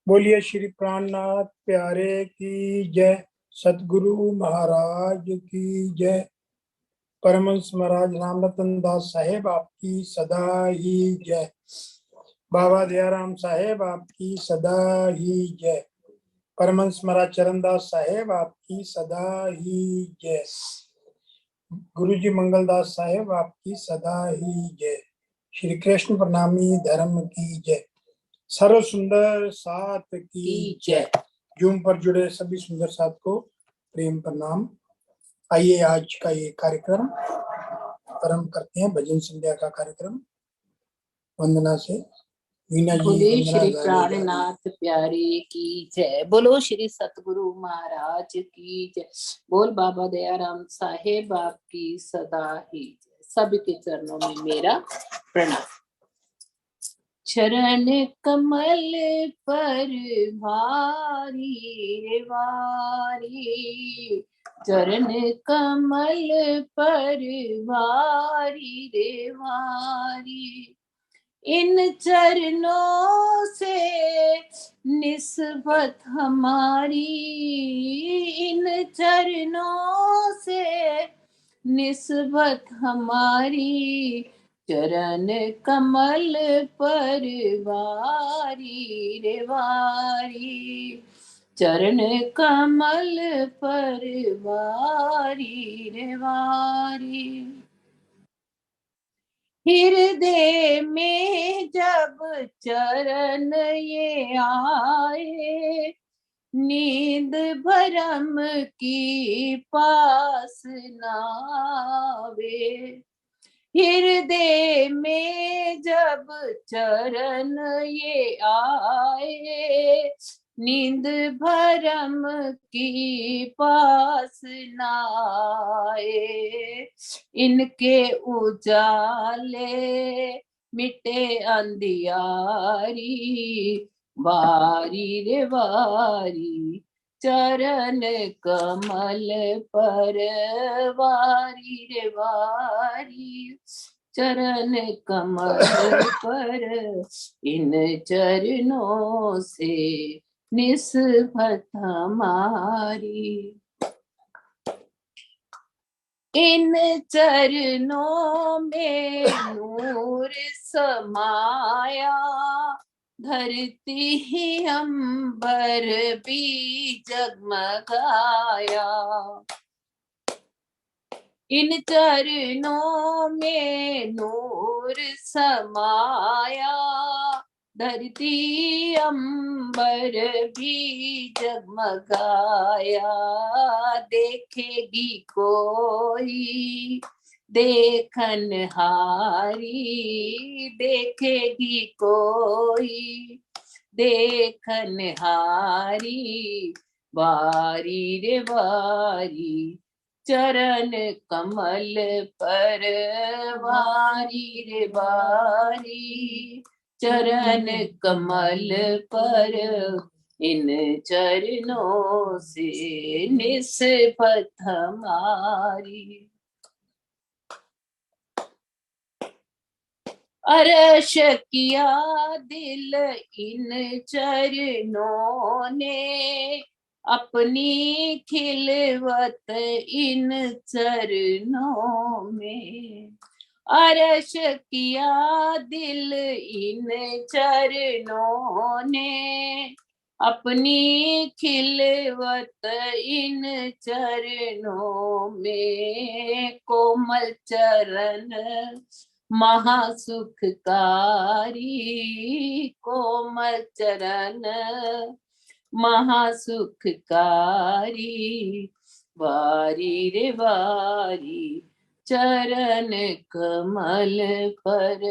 बोलिए श्री प्राणनाथ प्यारे की जय, सतगुरु महाराज की जय, परमहंस महाराज राम रतन दास साहेब आपकी सदा ही जय, बाबा दयाराम साहेब आपकी सदा ही जय, परमहंस महाराज चरणदास साहेब आपकी सदा ही जय, गुरुजी मंगलदास साहेब आपकी सदा ही जय, श्री कृष्ण प्रणामी धर्म की जय, सर्व सुंदर साथ की जय। जूम पर जुड़े सभी सुंदर साथ को प्रेम प्रणाम। आइए आज का ये कार्यक्रम प्रारंभ करते हैं। भजन संध्या का कार्यक्रम वंदना से। मीना जी बोले श्री प्राणनाथ प्यारे की जय, बोलो श्री सतगुरु महाराज की जय, बोल बाबा दयाराम साहेब आपकी सदा ही जय। सबके चरणों में मेरा प्रणाम। चरण कमल पर भारी वारी, चरण कमल पर भारी रे वारी, इन चरणों से निस्बत हमारी, इन चरणों से निस्बत हमारी, चरण कमल पर वारी रे वारी, चरण कमल पर वारी रे वारी। हृदय में जब चरण ये आए, नींद भरम की पास नावे, हृदय में जब चरण ये आए, नींद भरम की पास नाए, इनके उजाले मिटे अंधियारी, वारी रे वारी, चरण कमल पर वारी रे वारी, चरण कमल पर, इन चरणों से निस्बत हमारी, इन चरणों में नूर समाया, धरती ही अंबर भी जगमगाया, इन चरणों में नूर समाया, धरती अंबर भी जगमगाया, देखेगी कोई देखन हारी, देखेगी कोई देखन हारी, वारी रे वारी, चरण कमल पर वारी रे वारी, चरण कमल पर, इन चरणों से निस्बत हमारी, अर्श किया दिल इन चरणों ने, अपनी खिलवत इन चरणों में, अर्श किया दिल इन चरणों ने, अपनी खिलवत इन चरणों में, कोमल चरण महासुखकारी, कोमल चरण महासुखकारी, वारी रे वारी, चरण कमल पर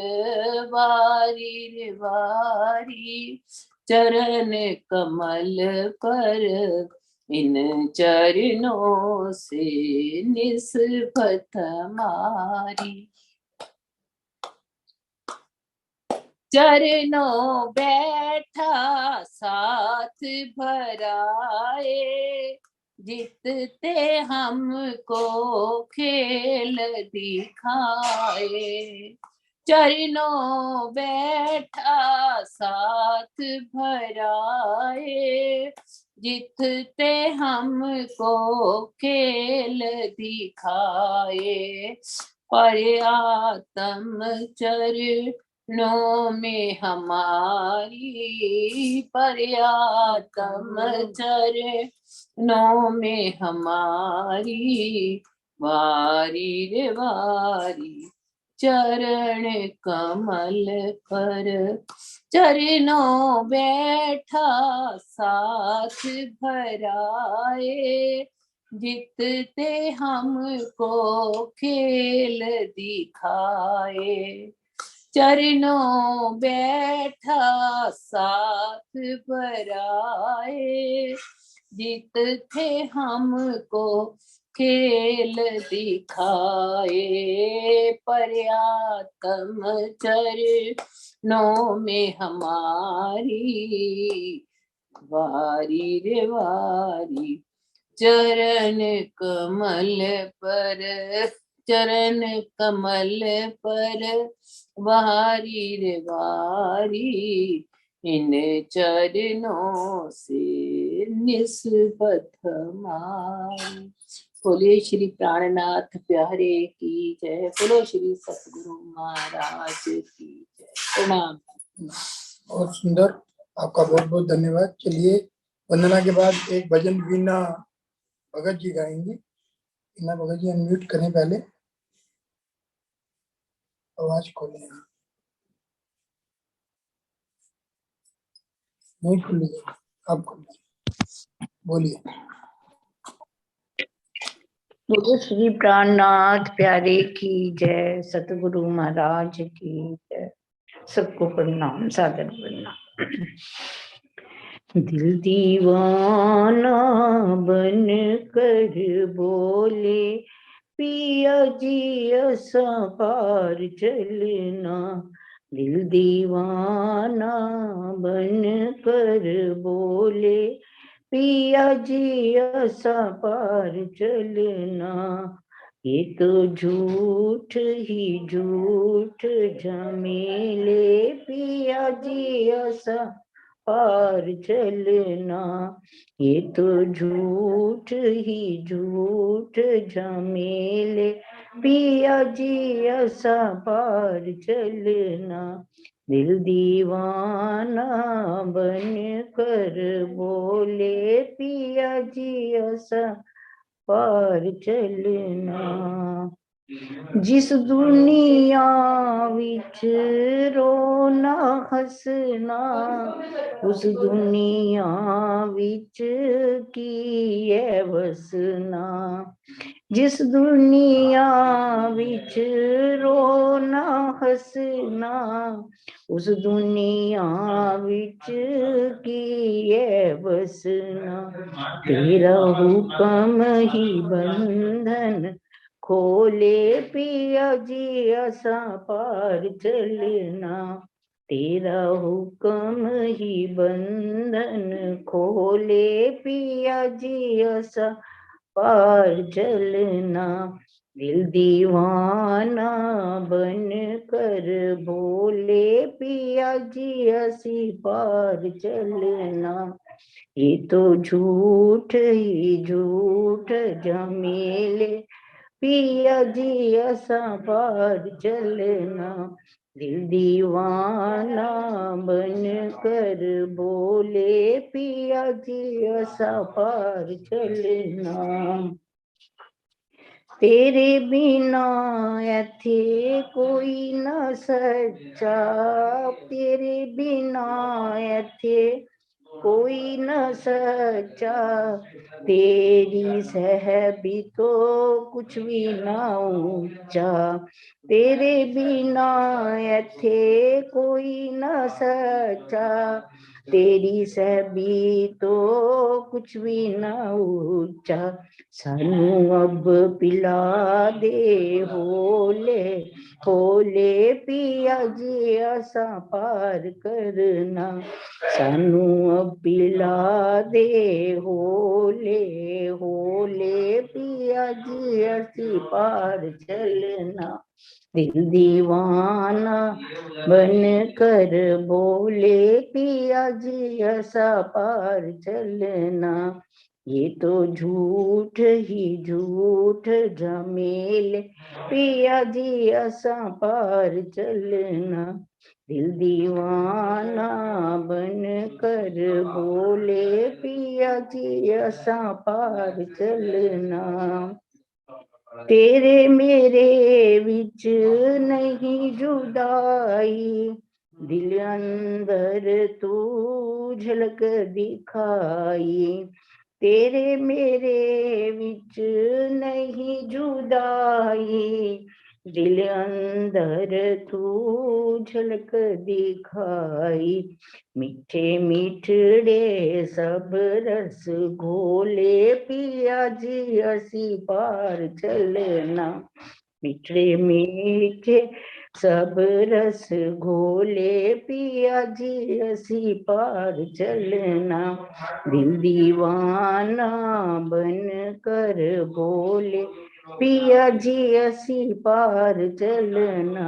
वारी रे वारी, चरण कमल पर, इन चरणों से निस्बत हमारी, चरणों बैठा साथ भराए, जीतते हमको खेल दिखाए, चरणों बैठा साथ भराए, जितते हमको खेल दिखाए। पर आत्म चरणों में हमारी, पर आत्म चरणों में हमारी, वारी रे वारी चरण कमल पर। चरणों बैठा साथ भराए, जितते हमको खेल दिखाए। चरणों बैठा साथ भराए, जितते हमको खेल दिखाए। पर्यातम चरणों में हमारी, वारी रे वारी चरण कमल पर। चरण कमल पर वारी रे वारी, इन चरणों से निस्बत हमारी। बोलिए श्री प्राणनाथ प्यारे की जय। बोलो श्री सतगुरु महाराज की जय। प्रणाम। बहुत सुंदर, आपका बहुत बहुत धन्यवाद। चलिए, वंदना के बाद एक भजन वीणा भगत जी गाएंगे। वीणा भगत जी अनम्यूट करें, पहले आवाज खोलें। नहीं खुली, आप खोलिए, बोलिए। बोलो श्री प्राणनाथ प्यारे की जय, सतगुरु महाराज की जय। सबको प्रणाम, सादर प्रणाम। दिल दीवाना बन कर बोले, पिया जी ऐसा पार चलना। दिल दीवाना बन कर बोले, पिया जी ऐसा पार चलना। ये तो झूठ ही झूठ झमेले, पिया जी ऐसा पार चलना। ये तो झूठ ही झूठ झमेले, पिया जी ऐसा पार चलना। दिल दीवाना बन कर बोले, पिया जी ऐसा पार चलना। जिस दुनिया विच रोना हसना, उस दुनिया विच की है वसना। जिस दुनिया विच रोना हसना, उस दुनिया विच की है बसना। तेरा हुक्म ही बंधन खोले, पिया जी ऐसा पार चलना। तेरा हुक्म ही बंधन खोले, पिया जी ऐसा पार चलना। दिल दीवाना बन कर बोले, पिया जी ऐसी पार चलना। ये तो झूठ ही झूठ झमेले, पिया जी ऐसा पार चलना। दिल दीवाना बन कर बोले, पिया जी ऐसा पार चलना। तेरे बिना ऐथे कोई न सच्चा, तेरे बिना ऐथे कोई न सच्चा। तेरी सहबी तो कुछ भी ना ऊंचा, तेरे बिना ऐथे कोई न सच्चा। तेरी सहबी तो कुछ भी ना ऊंचा। सानू अब पिला दे होले होले, पिया जी ऐसा पार करना। सानू अब पिला दे होले होले, पिया जी ऐसी पार चलना। दिल दीवाना बन कर बोले पिया जी ऐसा पार चलना, ये तो झूठ ही झूठ झमेल पिया जी ऐसा पार चलना। दिल दीवाना बन कर बोले पिया जी ऐसा पार चलना। तेरे मेरे विच नहीं जुदाई, दिल अंदर तू झलक दिखाई। तेरे मेरे विच नहीं जुदाई, दिल अंदर तू झलक दिखाई। मीठे मीठड़े सब रस घोले पिया जी असी पार चलना। मीठे मीठे सब रस घोले पिया जी असी पार चलना। दिल दीवाना बन कर बोले पिया जी असी पार चलना।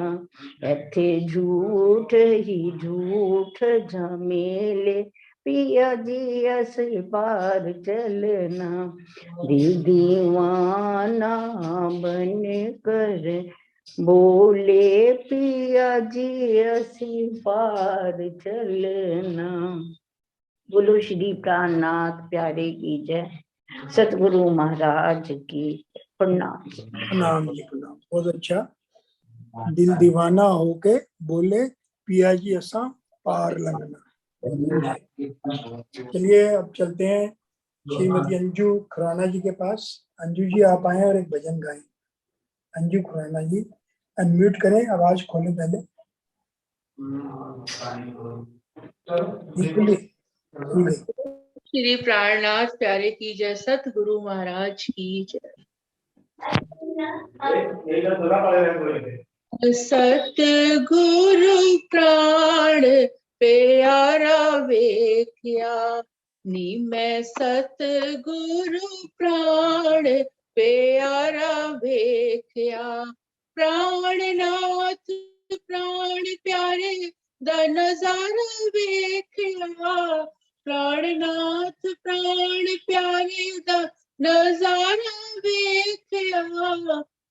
इथे झूठ ही झूठ झमेले पिया जी असी पार चलना। दिल दीवाना बन कर बोले पिया जी असी पार चलना। बोलो श्री प्राणनाथ प्यारे की जय, सतगुरु महाराज की प्रणाम। प्रणाम जी, प्रणाम। बहुत अच्छा। दिल दीवाना होके बोले पिया जी असा पार लगना। चलिए अब चलते हैं श्रीमती अंजू खुराना जी के पास। अंजू जी आप आए और एक भजन गाएं। अंजू खुराना जी अनम्यूट करें, आवाज खोलें पहले। खुल गई। श्री प्राणनाथ प्यारे की जय, सतगुरु महाराज की जय। सतगुरु प्राण प्यारा वेख्या नी, मैं सतगुरु प्राण प्यारा वेख्या। प्राणनाथ प्राण प्यारे दा नजारा वेख्या। प्राणनाथ प्राण प्यारे दा नजारा वेख्या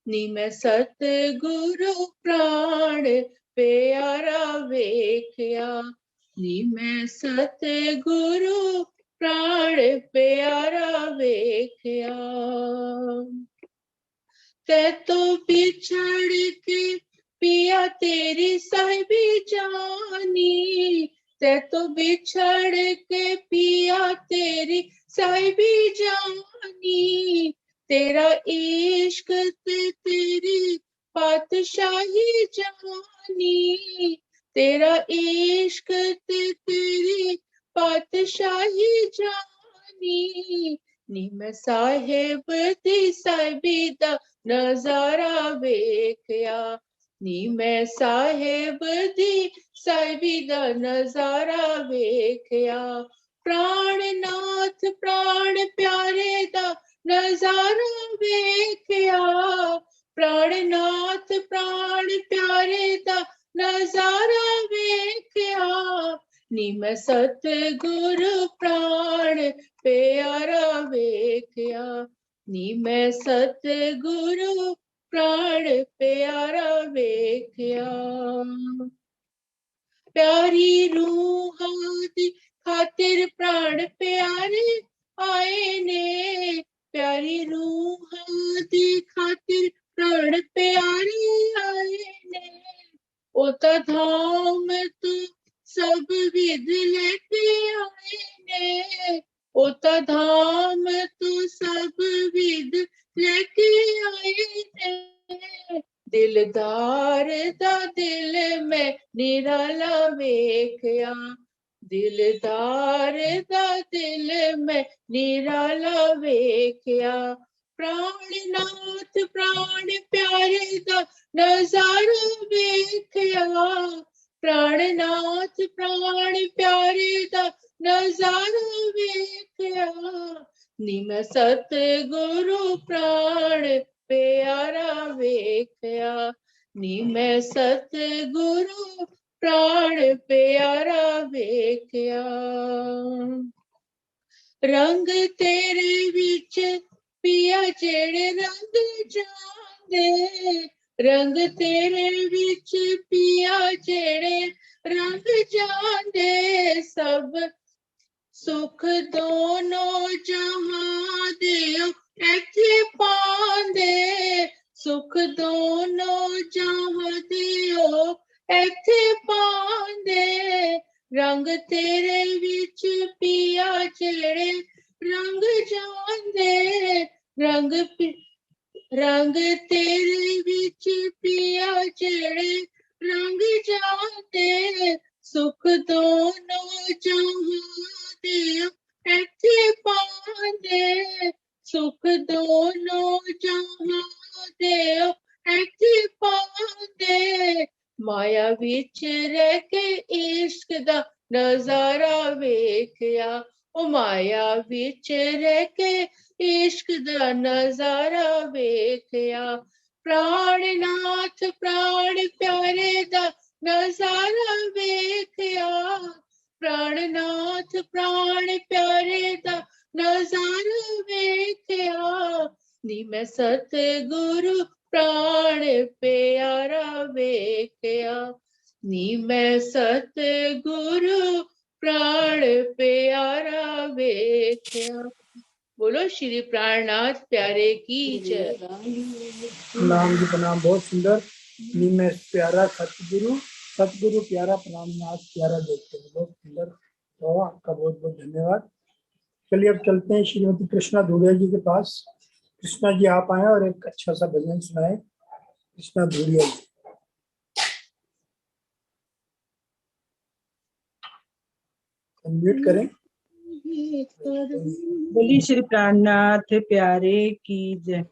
नी, मैं सतगुरु प्राण प्यारा वेख्या नी, मैं सतगुरु प्राण प्यारा वेख्या। ते तो बिछड़ के पिया तेरी साहिबी जानी, ते तो बिछड़ के पिया तेरी साहिबी जानी। तेरा इश्क ते तेरी पातशाही जानी, तेरा इश्क ते तेरी पातशाही जानी नी, मैं साहेब दी साहिबी दा नजारा वेख्या नी, मैं साहेब दी साहिबी दा नजारा वेख्या। प्राणनाथ प्राण प्यारे दा नजारा वेख्या। प्राणनाथ प्राण प्यारे दा नजारा वेख्या नी, मैं सतगुरु प्राण प्यारा वेख्या नी, मैं सतगुरु प्राण प्यारा वेख्या। प्यारी रूहां दी खातिर प्राण प्यारे आए ने, प्यारी रूहां दी खातिर प्राण प्यारे आए ने। ओता धाम तू सब विध लेके आए ने, ओता धाम तू सब विध लेके आए ने। दिलदार दा दिल में निराला वेख्या, दिलदार दा दिल में निराला वेख्या। प्राणनाथ प्राण प्यारे दा नजारा वेख्या। प्राणनाथ प्राण प्यारे दा नजारा वेख्या नी, मैं सतगुरु प्राण प्यारा वेख्या नी, मैं सतगुरु प्राण प्यारा वेख्या रंग तेरे विच पिया जेड़े रंग जांदे रंग तेरे विच पिया जेड़े रंग जांदे सब सुख दोनों जहां देओ ऐथे पांदे सुख दोनों जहां देओ ऐथे पांदे रंग तेरे विच पिया जेड़े रंग जांदे रंग तेरे विच पिया जेड़े रंग जांदे सुख दोनों जहां देओ ऐथे पांदे सुख दोनों जहां देओ ऐथे पांदे माया विच रह के इश्क दा नजारा वेख्या ओ माया विच रह के इश्क दा नजारा वेख्या प्राणनाथ प्राण प्यारे दा नजारा वेख्या प्राणनाथ प्राण प्यारे दा नजारा वेख्या नी मैं सतगुरु प्राण प्यारा वेख्या नी मैं सतगुरु प्राण प्यारा वेख्या बोलो श्री प्राणनाथ प्यारे की जय प्रणाम जी प्रणाम, बहुत सुंदर। नी मैं प्यारा सतगुरु प्यारा प्रणामनाथ प्यारा देखते हैं, बहुत सुंदर। तो आपका बहुत बहुत धन्यवाद। चलिए अब चलते हैं श्रीमती कृष्णा धूड़िया जी के पास। कृष्णा जी आप आए और एक अच्छा सा भजन सुनाए। कृष्णा धूड़िया जी, अनम्यूट करें। बोली श्री प्राणनाथ प्यारे की जय।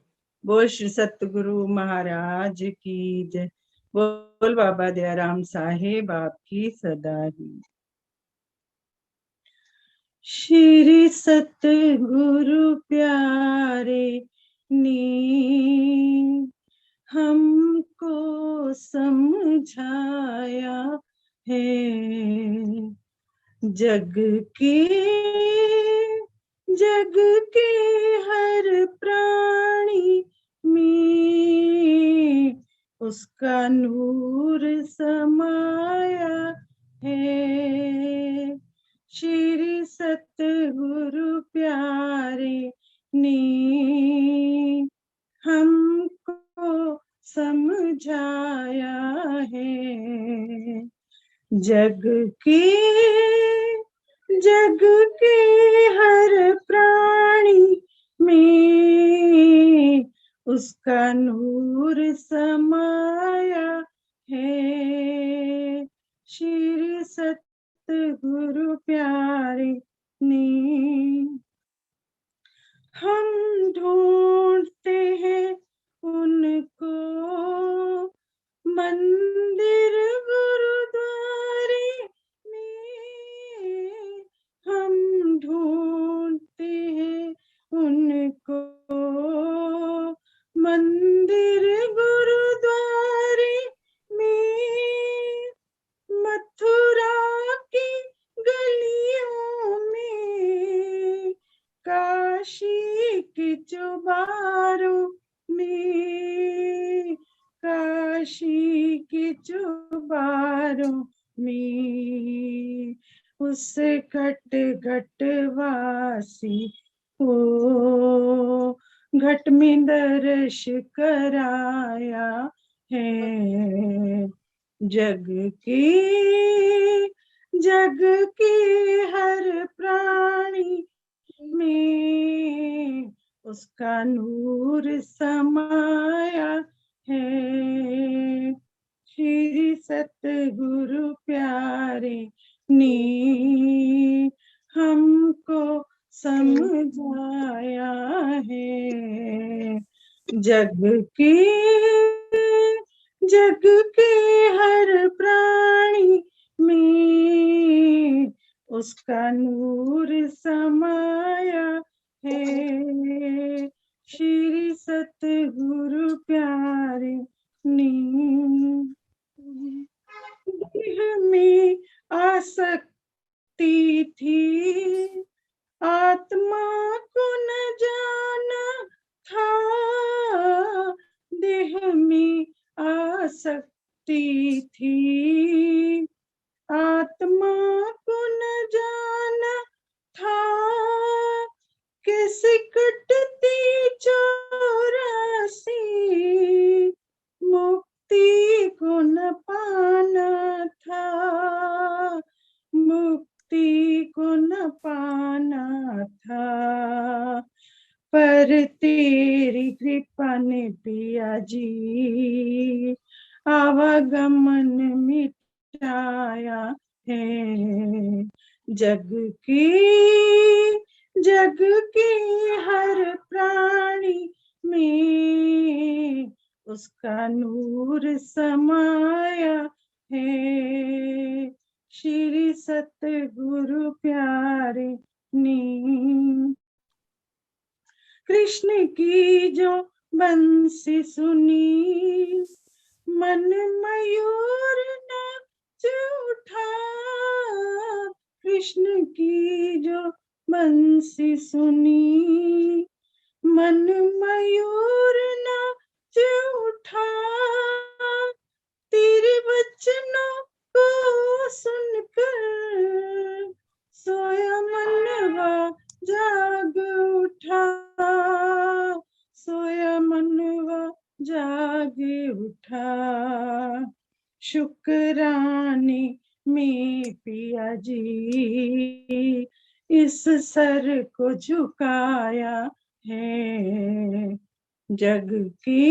बोल श्री सतगुरु महाराज की जय। बोल बाबा दयाराम साहेब आपकी सदा ही। श्री सतगुरु प्यारे ने हमको समझाया है जग के हर प्राणी में उसका नूर समाया है। श्री सतगुरु प्यारे ने हमको समझाया है जग के हर प्राणी में उसका नूर समाया है। श्री सतगुरु प्यारे ने हम ढूंढते हैं उनको मंदिर गुरुद्वारे में हम ढूंढते हैं उनको मंदिर गुरुद्वारे में मथुरा की गलियों में काशी के चौबारों में काशी के चौबारों में उस घट घटवासी को घट में दर्श कराया है। जग के हर प्राणी में उसका नूर समाया है। श्री सतगुरु प्यारे ने हमको समझाया है जग के हर प्राणी में उसका नूर समाया है। श्री सतगुरु प्यारे ने देह आसक्ति थी, आत्मा को न जाना था, देह में आसक्ति थी, आत्मा को न जाना था, कैसे कटती 84 मुक्ति को न पाना था, मुक्ति को न पाना था, पर तेरी कृपा ने पिया जी आवागमन मिटाया है, जग की हर प्राणी में उसका नूर समाया है, श्री सतगुरु प्यारे ने कृष्ण की जो बंसी सुनी, मन मयूर नाच उठा, कृष्ण की जो बंसी सुनी, मन मयूर नाच उठा, तेरे वचनों को सुनकर सोया मनवा जाग उठा, सोया मनवा जाग उठा, शुक्राने में पिया जी इस सर को झुकाया है, जग की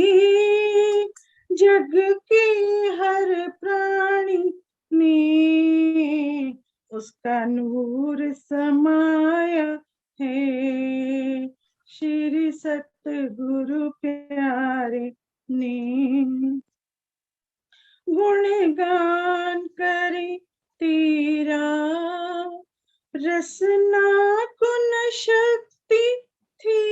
हर प्राणी में उसका नूर समाया है, श्री सतगुरु प्यारे ने गुणगान करे तेरा, रसना को न शक्ति थी,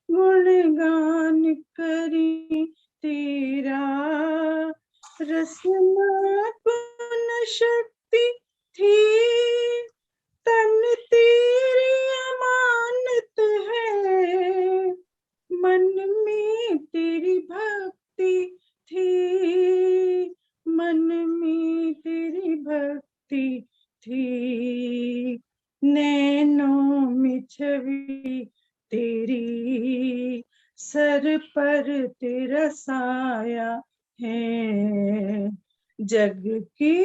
गुणगान करे तेरा, रसना को न शक्ति थी, तन तेरी अमानत है, मन में तेरी भक्ति थी, मन में तेरी भक्ति थी, नैनों में छवि तेरी, सर पर तेरा साया है, जग की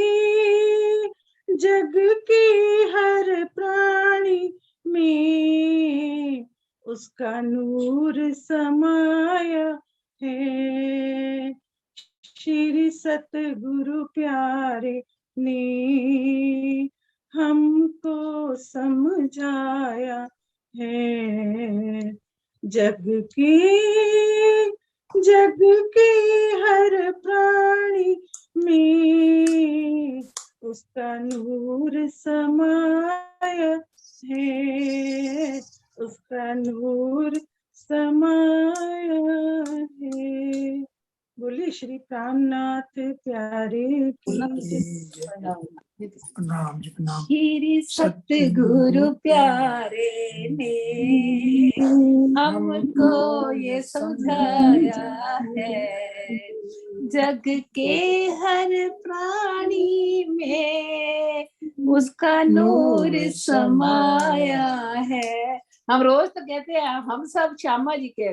हर प्राणी में उसका नूर समाया है, श्री सतगुरु प्यारे ने हमको समझाया है, जग की हर प्राणी में उसका नूर समाया है, उसका नूर समाया है। बोलिए श्री प्राणनाथ प्यारे की नाम जपना श्री सतगुरु प्यारे ने हमको ये समझाया है, जग के हर प्राणी में उसका नूर समाया है। हम रोज तो कहते हैं हम सब श्यामा जी के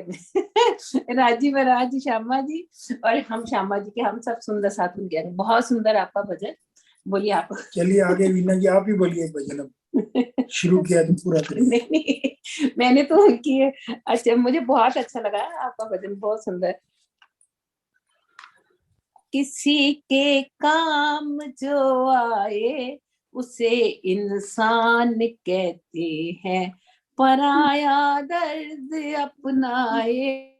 राजी महाराज श्यामा जी और हम श्यामा जी के, हम सब सुंदर साधु कह रहे। बहुत सुंदर आपका भजन, बोलिए आप। चलिए आगे वीना जी आप ही बोलिए भजन, अब शुरू किया तो पूरा करिए। नहीं, मैंने तो उनकी, अच्छा मुझे बहुत अच्छा लगा आपका भजन, बहुत सुंदर। किसी के काम जो आए उसे इंसान कहते हैं, पराया दर्द अपनाए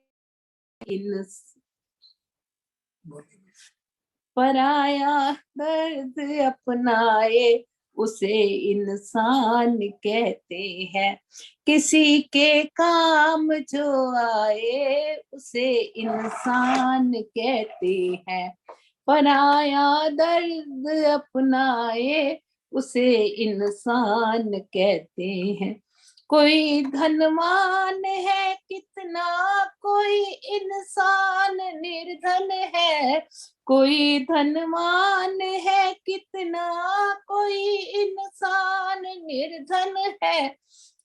पराया दर्द अपनाए उसे इंसान कहते हैं, किसी के काम जो आए उसे इंसान कहते हैं, पराया दर्द अपनाए उसे इंसान कहते हैं। कोई धनवान है कितना, कोई इंसान निर्धन है। कोई धनवान है कितना, कोई इंसान निर्धन है।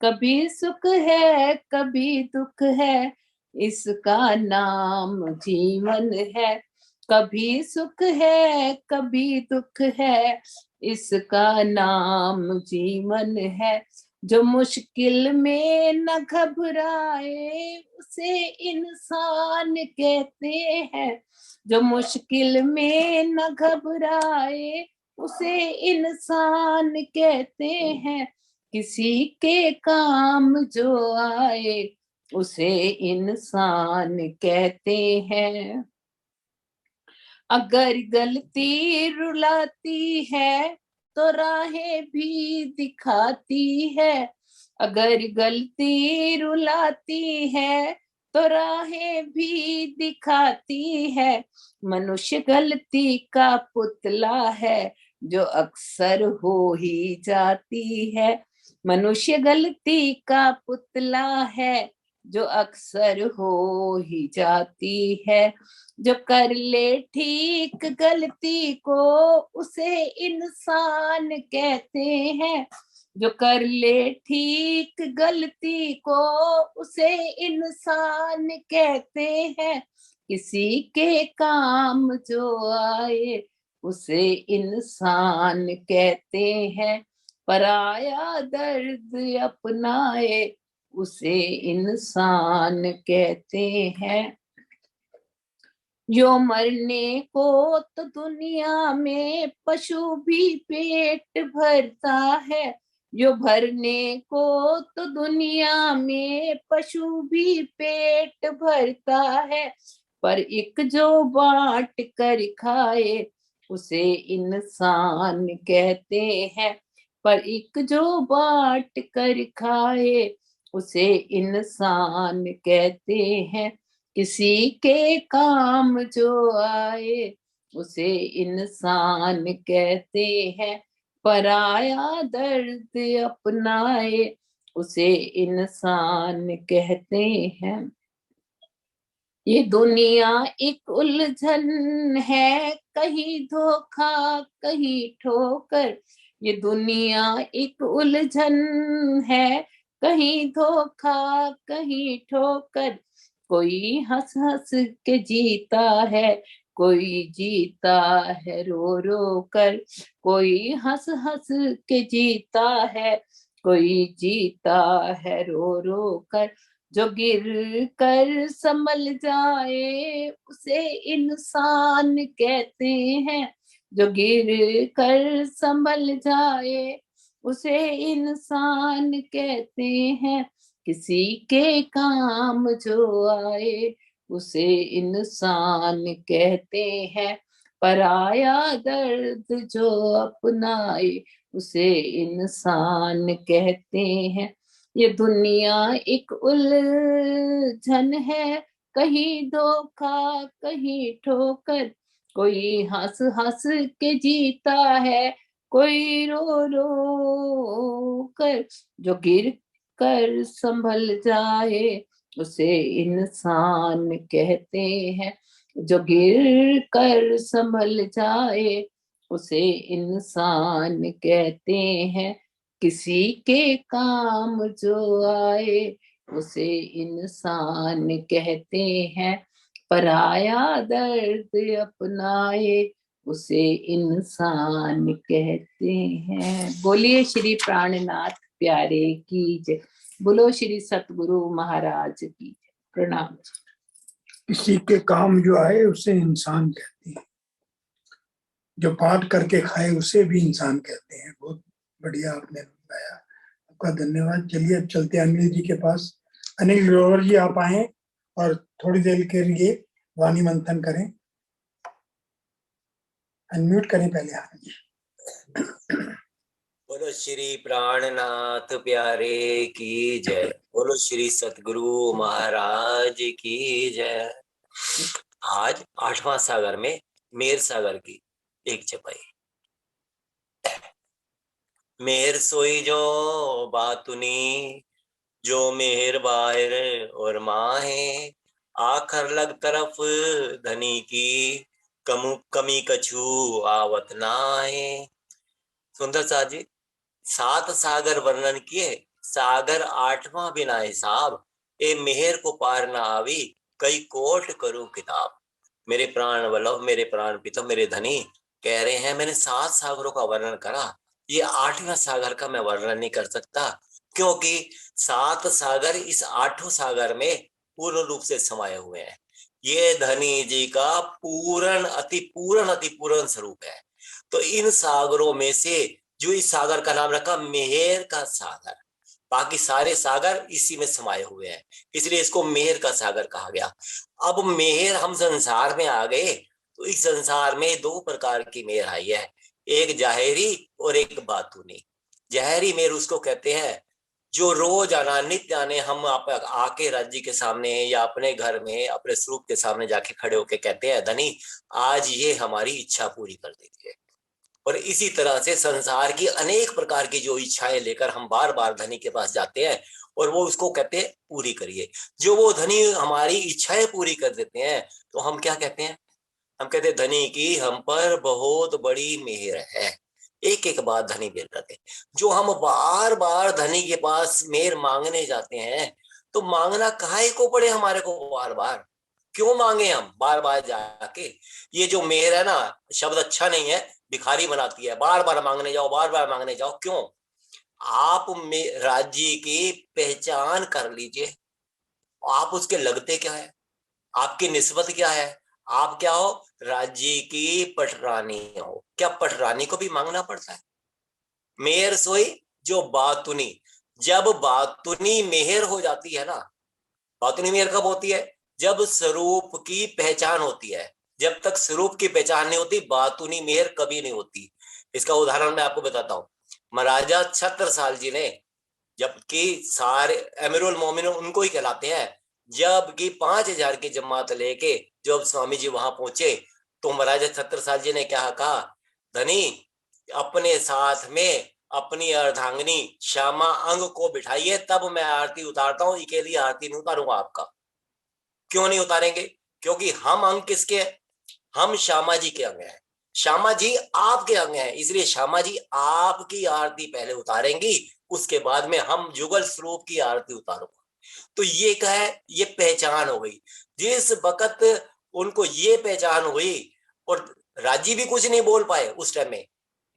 कभी सुख है कभी दुख है, इसका नाम जीवन है। कभी सुख है कभी दुख है, इसका नाम जीवन है। जो मुश्किल में न घबराए उसे इंसान कहते हैं। जो मुश्किल में न घबराए उसे इंसान कहते हैं। किसी के काम जो आए उसे इंसान कहते हैं। अगर गलती रुलाती है तो राहें भी दिखाती है। अगर गलती रुलाती है तो राहें भी दिखाती है। मनुष्य गलती का पुतला है जो अक्सर हो ही जाती है। मनुष्य गलती का पुतला है जो अक्सर हो ही जाती है। जो कर ले ठीक गलती को उसे इंसान कहते हैं। जो कर ले ठीक गलती को उसे इंसान कहते हैं। किसी के काम जो आए उसे इंसान कहते हैं। पराया दर्द अपनाए उसे इंसान कहते हैं। जो मरने को तो दुनिया में पशु भी पेट भरता है। जो भरने को तो दुनिया में पशु भी पेट भरता है। पर एक जो बांट कर खाए उसे इंसान कहते हैं। पर एक जो बांट कर खाए उसे इंसान कहते हैं। किसी के काम जो आए उसे इंसान कहते हैं। पराया दर्द अपनाए उसे इंसान कहते हैं। ये दुनिया एक उलझन है, कहीं धोखा कहीं ठोकर। ये दुनिया एक उलझन है, कहीं धोखा कहीं ठोकर। कोई हंस हंस के जीता है, कोई जीता है रो रो कर। कोई हंस हंस के जीता है, कोई जीता है रो रो कर। जो गिर कर संभल जाए उसे इंसान कहते हैं। जो गिर कर संभल जाए उसे इंसान कहते हैं। किसी के काम जो आए उसे इंसान कहते हैं। पराया दर्द जो अपनाए उसे इंसान कहते हैं। ये दुनिया एक उलझन है, कहीं धोखा कहीं ठोकर। कोई हंस हंस के जीता है, कोई रो रो कर। जो गिर कर संभल जाए उसे इंसान कहते हैं। जो गिर कर संभल जाए उसे इंसान कहते हैं। किसी के काम जो आए उसे इंसान कहते हैं। पराया दर्द अपनाए उसे इंसान कहते हैं। बोलिए श्री प्राणनाथ प्यारे की जय। बोलो श्री सतगुरु महाराज की जय। प्रणाम। किसी के काम जो आए उसे इंसान कहते हैं। जो बांट करके खाए उसे भी इंसान कहते हैं। बहुत बढ़िया आपने बताया, आपका धन्यवाद। चलिए अब चलते हैं अनिल जी के पास। अनिल ग्रोवर जी आप आए और थोड़ी देर के लिए वाणी मंथन करें। अनम्यूट करें पहले आप जी। बोलो श्री प्राणनाथ प्यारे की जय। बोलो श्री सतगुरु महाराज की जय। आज 8वां सागर में मेहर सागर की एक चपाई। मेहर सोई जो बातुनी, जो मेहर बाहर और माहे, आखर लग तरफ धनी की, कमी कछु आवत नाहे। सुंदर साथ जी, 7 सागर वर्णन किए, सागर 8वां बिना हिसाब, ए मेहर को पार ना आवी, कई कोट करूं किताब। मेरे प्राण वल्लभ, मेरे प्राण पिता, मेरे धनी कह रहे हैं मैंने 7 सागरों का वर्णन करा, ये 8वां सागर का मैं वर्णन नहीं कर सकता, क्योंकि 7 सागर इस 8वें सागर में पूर्ण रूप से समाये हुए हैं। ये धनी जी का अति पूर्ण स्वरूप है। तो इन सागरों में से जो इस सागर का नाम रखा मेहर का सागर, बाकी सारे सागर इसी में समाये हुए हैं, इसलिए इसको मेहर का सागर कहा गया। अब मेहर, हम संसार में आ गए तो इस संसार में 2 प्रकार की मेहर आई है, एक जाहिरी और एक बातूनी। जाहिरी मेहर उसको कहते हैं जो रोज आना नित्य आने हम आप आके राज्य के सामने या अपने घर में अपने स्वरूप के सामने जाके खड़े होके कहते हैं धनी आज ये हमारी इच्छा पूरी कर देती है। और इसी तरह से संसार की अनेक प्रकार की जो इच्छाएं लेकर हम बार बार धनी के पास जाते हैं और वो उसको कहते हैं पूरी करिए। जो वो धनी हमारी इच्छाएं पूरी कर देते हैं तो हम क्या कहते हैं, हम कहते हैं धनी की हम पर बहुत बड़ी मेहर है। एक एक बात धनी दे रहे, जो हम बार बार धनी के पास मेहर मांगने जाते हैं तो मांगना काहे को पड़े हमारे को बार बार, क्यों मांगे हम बार बार जाके। ये जो मेहर है ना, शब्द अच्छा नहीं है, भिखारी बनाती है, बार बार मांगने जाओ, बार बार मांगने जाओ। क्यों? आप में राज्य की पहचान कर लीजिए, आप उसके लगते क्या है, आपकी निस्बत क्या है, आप क्या हो, राज्य की पटरानी हो। क्या पटरानी को भी मांगना पड़ता है? मेहर सोई जो बातुनी, जब बातुनी मेहर हो जाती है ना, बातुनी मेहर कब होती है, जब स्वरूप की पहचान होती है। जब तक स्वरूप की पहचान नहीं होती बातुनी मेहर कभी नहीं होती। इसका उदाहरण मैं आपको बताता हूँ। महाराजा छत्रसाल जी ने, जबकि सारे अमीरुल मोमिन उनको ही कहलाते हैं, जबकि 5000 की जमात लेके जब स्वामी जी वहां पहुंचे तो महाराजा छत्रसाल जी ने क्या कहा, धनी अपने साथ में अपनी अर्धांगिनी श्यामा अंग को बिठाइए, तब मैं आरती उतारता हूँ, अकेली आरती नहीं उतारूंगा आपका। क्यों नहीं उतारेंगे? क्योंकि हम अंग किसके हैं, हम श्यामा जी के अंग हैं, श्यामा जी आपके अंग हैं, इसलिए श्यामा जी आपकी आरती पहले उतारेंगी, उसके बाद में हम जुगल स्वरूप की आरती उतारूंगा। तो ये क्या है, ये पहचान हो गई। जिस वक्त उनको ये पहचान हुई और राजी भी कुछ नहीं बोल पाए, उस टाइम में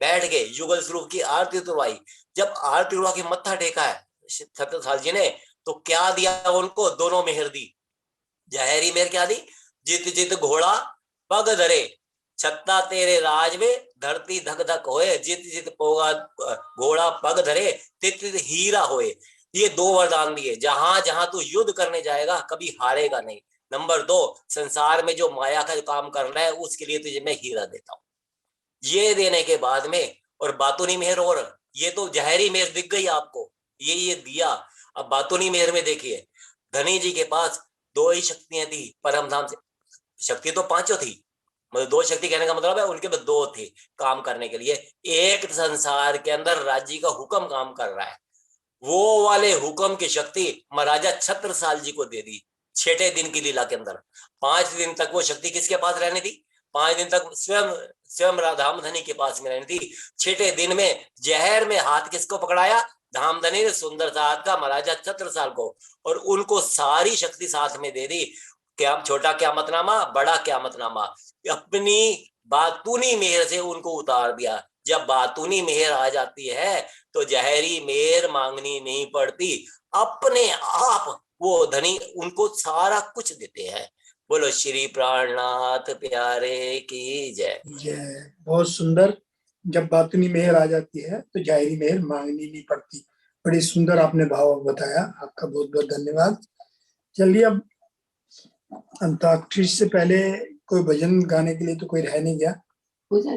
बैठ गए, युगल स्वरूप की आरती उतरवाई। जब आरती उड़वा के मत्था टेका है छत्रसाल जी ने, तो क्या दिया उनको, दोनों मेहर दी। जहरी मेहर क्या दी, जित जित घोड़ा पग धरे, छत्ता तेरे राज में धरती धक धक होए, जित जित पोगा घोड़ा पग धरे तित तित हीरा होए। ये 2 वरदान दिए, जहां जहां तू युद्ध करने जाएगा कभी हारेगा नहीं। नंबर 2, संसार में जो माया का काम करना है उसके लिए तुझे मैं हीरा देता हूँ। ये देने के बाद में, और बातूनी मेहर, और ये तो जहरी मेहर दिख गई आपको, ये दिया। अब बातूनी मेहर में देखिए, धनी जी के पास 2 ही शक्तियां थी परम धाम से, शक्ति तो 5 थी, मतलब 2 शक्ति कहने का मतलब है उनके पास 2 थे काम करने के लिए। एक संसार के अंदर राज्य का हुक्म काम कर रहा है, वो वाले हुक्म की शक्ति महाराजा छत्रसाल जी को दे दी 6ठे दिन की लीला के अंदर। 5 दिन तक वो शक्ति किसके पास रहनी थी, 5 दिन तक स्वयं धामधनी के पास में रहनी थी। 6ठे दिन में जहर में हाथ किसको पकड़ाया, धामधनी ने सुंदर साथ का महाराजा छत्रसाल को, और उनको सारी शक्ति साथ में दे दी। क्या छोटा क्यामतनामा, बड़ा क्यामतनामा, अपनी बातूनी मेहर से उनको उतार दिया। जब बातूनी मेहर आ जाती है तो जहरी मेहर मांगनी नहीं पड़ती, अपने आप वो धनी उनको सारा कुछ देते हैं। बोलो श्री प्राणनाथ प्यारे की जय। जय। बहुत सुंदर। जब बातुनी मेहर आ जाती है तो जाहिरी मेहर मांगनी नहीं पड़ती। बड़ी सुंदर आपने भाव बताया, आपका बहुत बहुत धन्यवाद। चलिए, अब अंताक्षरी से पहले कोई भजन गाने के लिए तो कोई रह नहीं गया। पूजा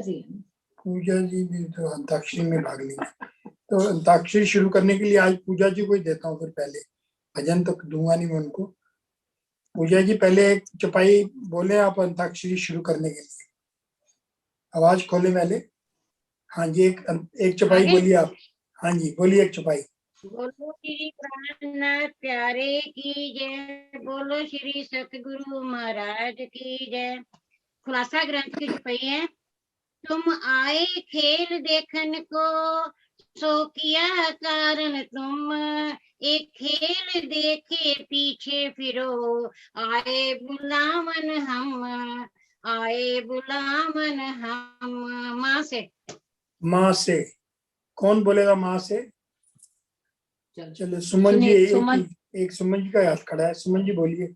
जी भी तो अंताक्षरी में भाग लेंगे, तो अंताक्षरी शुरू करने के लिए आज पूजा जी को ही देता हूँ, फिर पहले भजन तो दूंगा नहीं मैं उनको। पूजा जी पहले एक चपाई बोले आप अंताक्षरी शुरू करने के लिए। आवाज खोले पहले। हाँ जी, एक चौपाई आगे? बोलिए आप। हाँ जी बोलिए एक चौपाई। बोलो श्री प्राणनाथ प्यारे की जय, बोलो श्री सतगुरु महाराज की जय। खुलासा ग्रंथ की छपाई है। तुम आए खेल देखन को, सो किया कारण तुम, एक खेल देखे पीछे फिरो, आए बुलावन हम, आए बुलावन हम। माँ से। माँ से कौन बोलेगा? माँ से चलो सुमन जी, सुनिए, सुमन। एक सुमन जी का हाथ खड़ा है। सुमन जी बोलिए,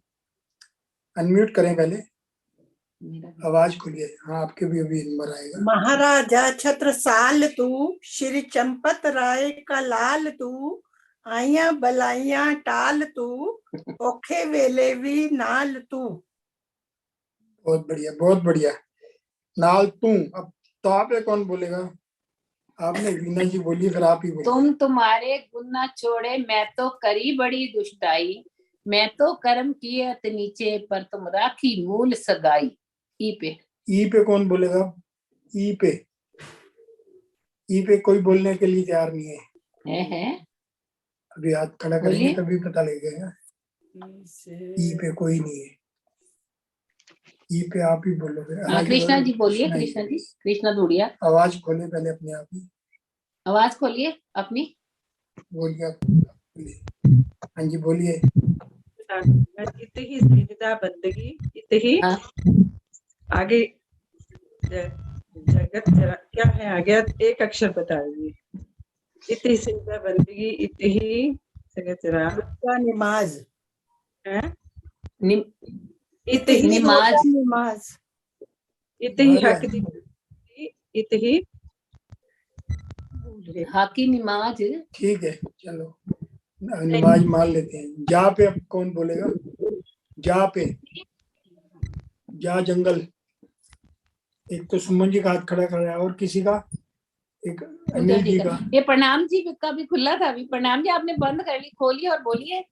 अनम्यूट करें पहले, आवाज खोलिए। हाँ आपके भी अभी नंबर आएगा। महाराजा छत्रसाल तू, श्री चंपत राय का लाल तू, आइया बलाइया टाल तू, औखे वेले भी नाल तू। बहुत बढ़िया, बहुत बढ़िया। नाल तू। अब तो आप कौन बोलेगा? आपने वीना जी बोली, फिर आप ही बोलिए। तुम तुम्हारे गुण न छोड़े, मैं तो करी बड़ी दुष्टाई, मैं तो कर्म किए अत नीचे, पर तुम राखी मूल सगाई। ई पे कौन बोलेगा? ई पे कोई बोलने के लिए तैयार नहीं है। अभी हाथ खड़ा करेंगे तभी पता लगेगा। ई पे कोई नहीं है। ई पे आप ही बोलोगे। हाँ, कृष्णा जी बोलिए। कृष्णा जी, कृष्णा धुड़िया। आवाज खोले पहले अपने आप ही। आवाज खोलिए अपनी। बोलिए आप, बोलिए। हाँ जी बोलिए। इत ही सजदा बंदगी, इत ही आगे जगत जरा क्या है आगे? एक अक्षर बता दीजिए। इत ही सजदा बंदगी, इत ही जगत जरा नमाज है। इत ही नमाज, इत ही हक दी, इत ही हक की नमाज। ठीक है चलो, नमाज मान लेते हैं। जा पे अब कौन बोलेगा? जा पे, जा जंगल। एक तो सुमन जी का हाथ खड़ा कर रहा है, और किसी का? एक अनिल जी का। ये प्रणाम जी का भी खुला था अभी। प्रणाम जी आपने बंद कर ली, खोलिए और बोलिए।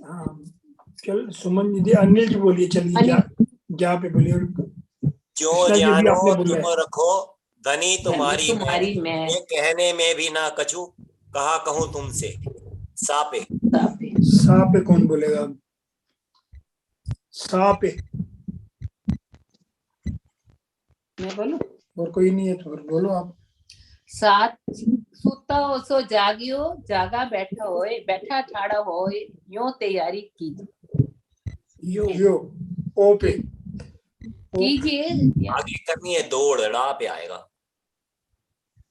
हाँ चल सुमन जी, अनिल जी बोलिए। चलिए जा पे बोलिए। जो कृष्णा जी भी जानो आपने बोला है। तुम रखो, धनी तुम्हारी मैं, मैं ये कहने में भी ना कछु, कहा कहूँ तुमसे। सा पे कौन बोलेगा? सा पे मैं बोलूं? और कोई नहीं है तो फिर बोलो आप। सात सुता हो सो जागियो, जागा बैठा होए, बैठा ठाड़ा होए, यो तैयारी कीजिए। यो ओ पे कीजिए। आगे करनी है, दौड़ रा पे आएगा।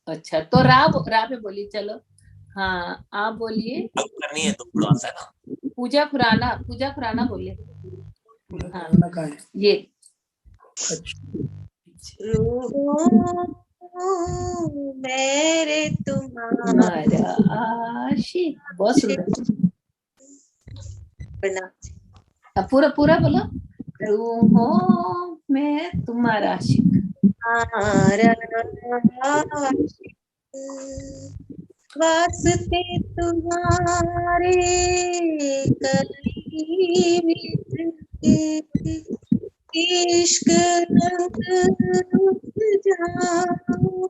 अच्छा तो रा पे बोलिए। चलो हाँ आप बोलिए। अब करनी है दौड़ आता है ना। पूजा खुराना बोलिए। हाँ कहाँ है? ये अच्छा, मेरे तुम्हारा आशिक। बहुत सुंदर। पूरा पूरा बोलो। रूहों में तुम्हारा आशिक, वास्ते तुम्हारे करीब इश्क रंग जाऊं,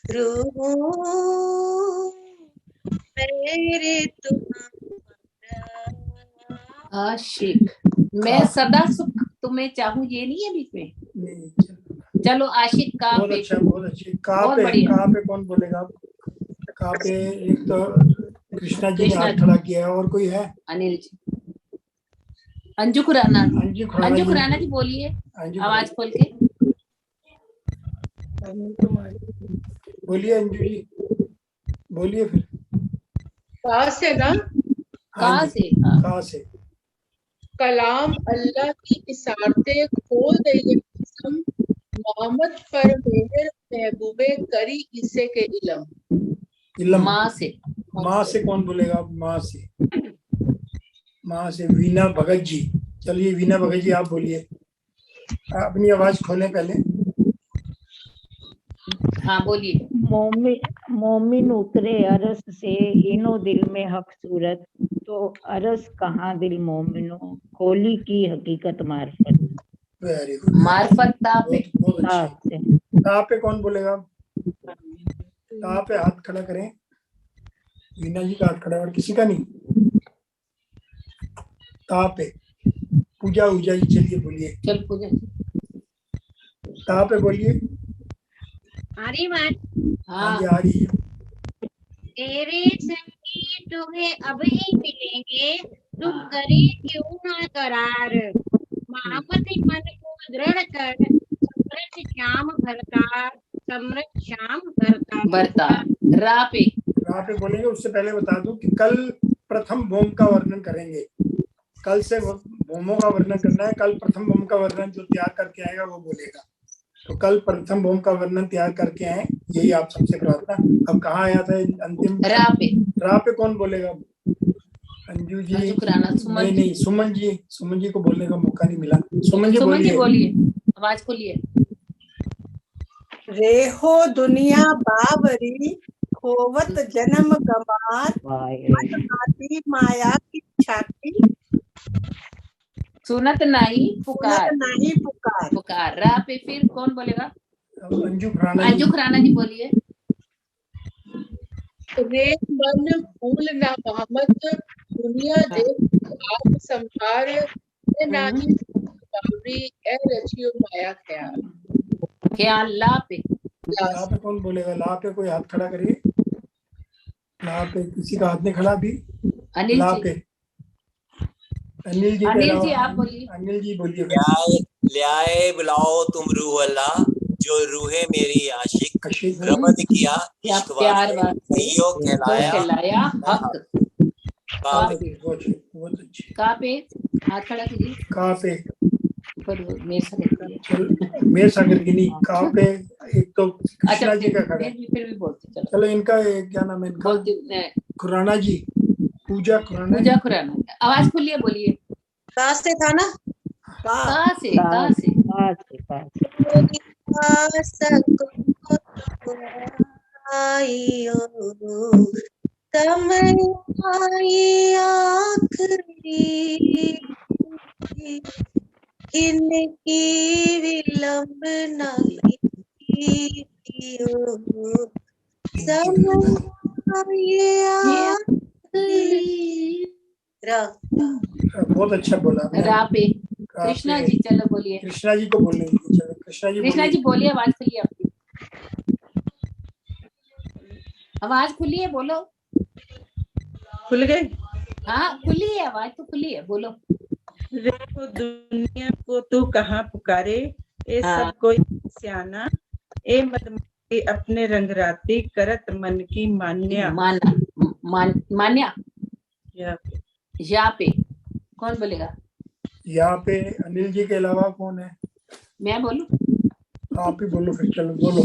रूहों मेरे तुम्हारा आशिक। मैं सदा सुख तुम्हें चाहूं, ये नहीं है बीच में। नहीं चलो आशिक का बहुत पे। अच्छा, बहुत अच्छे। कहाँ बहुत पे, बढ़िया। कहाँ पे कौन बोलेगा आप? कहाँ पे? एक तो कृष्णा जी ने कृष्णा हाथ जी। खड़ा किया है, और कोई है? अनिल जी। अंजू खुराना। अंजू अंजू खुराना जी बोलिए, आवाज खोल के। बोलिए अंजू जी, बोलिए फिर। कहाँ से ना? हाँ जी, से? कहाँ से? कलाम अल्लाह की इशारते खोल दे ये कसम, मोहम्मद पर मेहर महबूबे करी इसे के इलम। माँ से। माँ से कौन बोलेगा? माँ से, माँ से वीना भगत जी। चलिए वीना भगत जी आप बोलिए, अपनी आवाज खोलें पहले। हाँ बोलिए। मोमिन उतरे अरस से, इनो दिल में हक सूरत, तो अरस कहाँ दिल मोमिनो, खोली की हकीकत मार्फत। वेरी गुड, मार्फत ता पे। बहुत अच्छे। ता पे कौन बोलेगा? ता पे हाथ खड़ा करें, वीना जी का हाथ खड़ा और किसी का नहीं। ता पे पूजा ऊजा जी, चलिए बोलिए, चल पूजा। ता पे बोलिए। आ रही बात? हाँ जी, हाँ आ रही है। तेरे संगी तुम्हें अब ही मिलेंगे, तुम हाँ। करे क्यों ना करार। महामति मन को दृढ़ कर, समृद्ध श्याम भरता, समृद्ध श्याम भरता। बरता। रा पे। रा पे बोलेंगे। उससे पहले बता दूं कि कल प्रथम भौम का वर्णन करेंगे। कल से भौमों का वर्णन करना है। कल प्रथम भौम का वर्णन जो तैयार करके आएगा वो बोलेगा। तो कल प्रथम भौम का वर्णन तैयार करके आए, यही आप सबसे प्रार्थना। अब कहाँ आया था अंतिम? रा पे। रा पे कौन बोलेगा? अंजू जी? अंजू खुराना, सुमन नहीं जी। नहीं, सुमन जी। सुमन जी को बोलने का मौका नहीं मिला। सुमन जी सुमन जी बोलिए। बोलिए, आवाज खोलिए। रेहो दुनिया बावरी, खोवत जन्म गमार, मन आती माया की छाती, सुनत नहीं पुकार। सुनत नहीं पुकार। पुकार। रा पे फिर कौन बोलेगा? अब अंजू खुराना जी। अंजू खुराना जी बोलिए। रे मन भूल ना महमत, दुनिया देख आप संभार, ए नाही बावरी, ए रचियो माया ख्याल। ख्याल। ला पे। ला पे कौन बोलेगा? ला पे कोई हाथ खड़ा करिए। ला पे किसी का हाथ नहीं खड़ा अभी। अनिल ला जी। पे अनिल जी के अनिल अलावा जी आप बोलिए। अनिल जी बोलिए। ल्याए ल्याए बुलाओ तुम रूह अल्लाह, जो रूहे मेरी आशिक, अशिक। रबद किया क्या इश्क प्यार वास्ते, वास्ते कईयो तो कहलाया कहलाया हक। का बहुत पे। अच्छे, बहुत अच्छे, बहुत अच्छे। का पे हाथ खड़ा कीजिए। का पे पर मेरे साथ कीजिए। चल, मेरे सागर की नहीं। का पे एक तो अच्छा कृष्णा जी का खड़ा है। फिर भी बोलते चलो। चलो इनका क्या नाम है इनका? बोलते खुराना जी, पूजा खुराना जी। पूजा खुराना। आवाज खोलिए, बोलिए। का से था ना? का का से। का से। मेरी आशा को आइयो, समय आई आखरी, इनकी विलंब न कीजियो, समय आई आखरी। बहुत अच्छा बोला आपने। रा पे का कृष्णा पे जी, चलो बोलिए। कृष्णा जी को बोलने दीजिए। चलो कृष्णा जी कृष्णा बोलिए। जी बोलिए, आवाज खुलिए आपकी। आवाज खुली है, बोलो। खुल गई। हाँ खुली है, आवाज तो खुली है, बोलो। रेहो दुनिया को तू कहाँ पुकारे, ए हाँ। सब कोई सियाना, ए मदमती अपने रंगराती, करत मन की मान्या। माना। मान्या। या या पे कौन बोलेगा? यहाँ पे अनिल जी के अलावा कौन है? मैं बोलूं? आप ही बोलो फिर। चलो बोलो।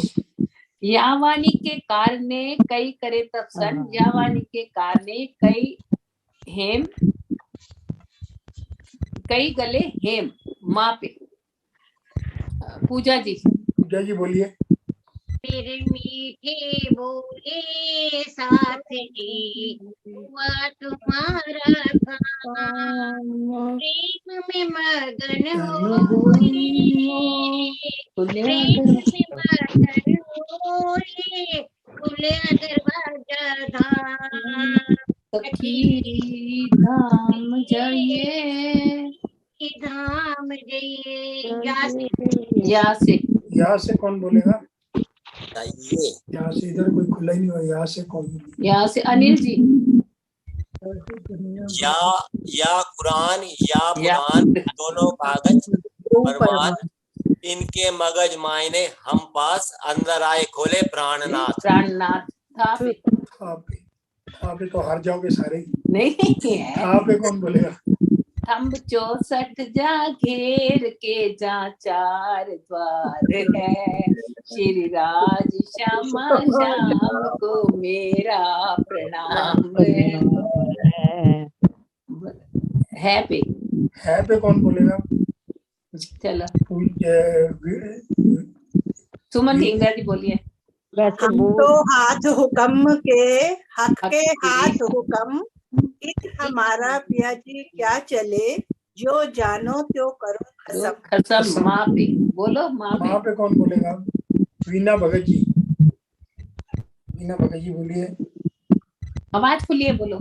यावानी के कारणे कई करे तपसन, यावानी के कारणे कई हेम, कई गले हेम। माँ पे पूजा जी। पूजा जी बोलिए। मेरे मीठे बोले साथी, हुआ तुम्हारा काम, प्रेम में मगन हो रे, प्रेम में मगन हो रे, खुले दरवाजा धाम, सखी धाम जाइए। धाम जाइए। या से। यहाँ से कौन बोलेगा? चाहिए। यहाँ से इधर कोई खुला ही नहीं हुआ। यहाँ से कौन? यहाँ से अनिल जी। या कुरान या पुराण, दोनों कागज परवान, इनके मगज मायने हम पास, अंदर आए खोले प्राणनाथ। प्राणनाथ। था पे आप पे तो हार जाओगे सारे। नहीं है। आप पे कौन बोलेगा? थम्ब 64 जा घेर के जा चार द्वार है, श्री राज श्यामा श्याम को मेरा प्रणाम है पे। है पे कौन बोलेगा? चलो सुमन ढींगरा जी बोलिए। हम तो हाथ हुक्म के, हक के हाथ हुक्म, इत हमारा पिया जी क्या चले, जो जानो त्यो करो जो खसम। खसम माँ पे, बोलो माँ वहां पे। पे कौन बोलेगा? वीना भगत जी, वीना भगत जी बोलिए। आवाज खुलिए, बोलो।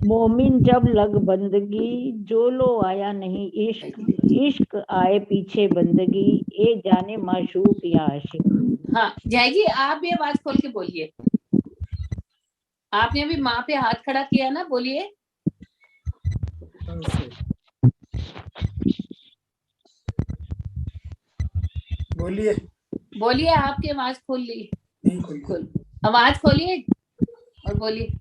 मोमिन जब लग बंदगी, जो लो आया नहीं इश्क, इश्क आए पीछे बंदगी, ए जाने माशूक या आशिक। हाँ जय जी, आप भी आवाज खोल के बोलिए। आपने अभी माँ पे हाथ खड़ा किया ना, बोलिए। बोलिए। बोलिए, आपकी आवाज खोल ली। नहीं खोलिए। खोल, आवाज खोलिए और बोलिए।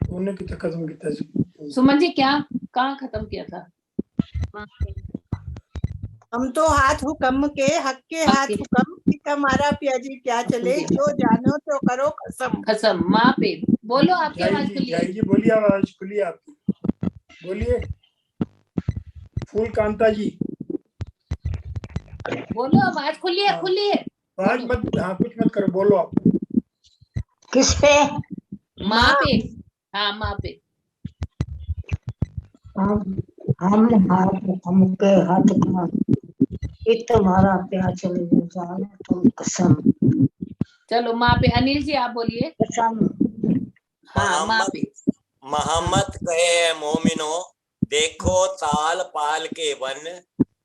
उन्होंने कितना खत्म किया? सुमन जी क्या, कहाँ खत्म किया था? हम तो हाथ हुक्म के, हक के हाथ के। हुक्म कि हमारा पियाजी क्या चले, जो जानो तो करो कसम। खसम माँ पे, बोलो। आपकी जय आवाज जी, खुली है। जय जी बोलिए, आवाज खुली है आपकी, बोलिए। फूल कांता जी बोलो, आवाज खुली है, हाँ। खुली है। आवाज मत, हाँ कुछ मत करो, बोलो आप। किस पे? माँ पे, हाँ माँ पे। हम हमके हाथ का, ये तुम्हारा प्यार चले जाने तुम कसम। चलो माँ पे। अनिल जी आप बोलिए। कसम। हाँ माँ पे। मोहम्मद कहे मोमिनो, देखो ताल पाल के वन,